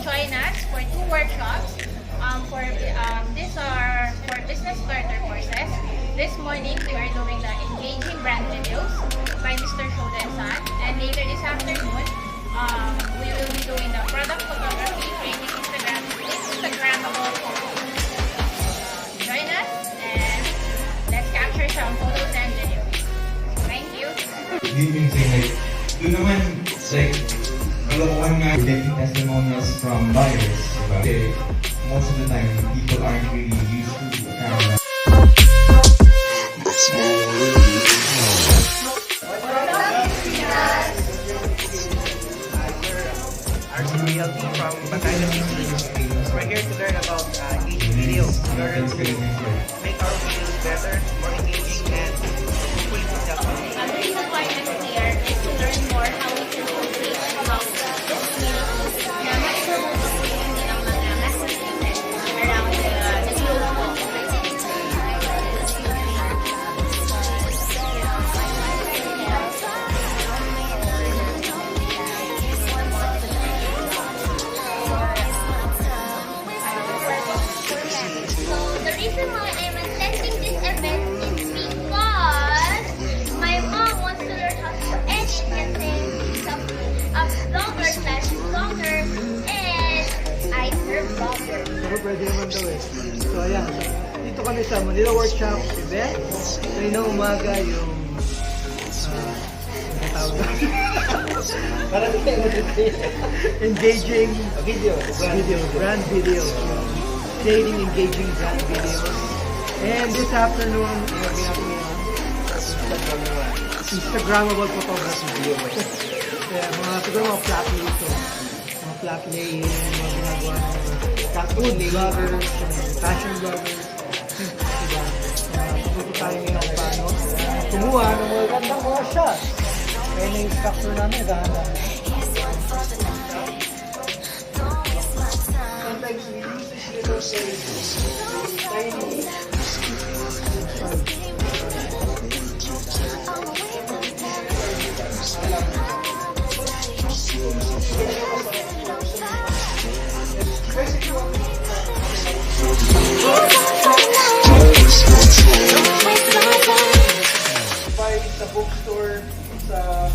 join us for 2 workshops. These are for business starter courses. This morning, we are doing the engaging brand videos by Mr. Shoda and Son. And later this afternoon, we will be doing the product photography, creating Instagrammable photos. Join us and let's capture some photos and videos. Thank you. Hindi like, doon naman, like, kalokohan nga, getting testimonials from buyers, diba? Kasi most of the time, people aren't really used to the camera. RCBLT from Batangas City. We're here to learn about engaging videos in order to make our videos better, more engaging, and hopefully to help us. The reason why I'm here is to learn more how we can communicate about this community na mas promote po yung ilang mga messages around the globe. The reason why I'm attending this event is because my mom wants to learn how to edit and then become a blogger/vlogger and I'm her blogger. Pero pwede naman daw eh. So ayan, dito kami sa Manila Workshops event. Kanina umaga yung para engaging brand video. Creating engaging brand videos. And this afternoon, gagawin natin yung Instagrammable photography video. Kaya siguro mga flat lay ito. Mga flat lay, mga ginagawa ng food vloggers, fashion vloggers. Diba? Pupunta tayo ngayon paano kumuha ng mga gandang mga shots. Kaya na yung instructor namin, nagahanda. Sometimes we use this little tiny sa bookstore, sa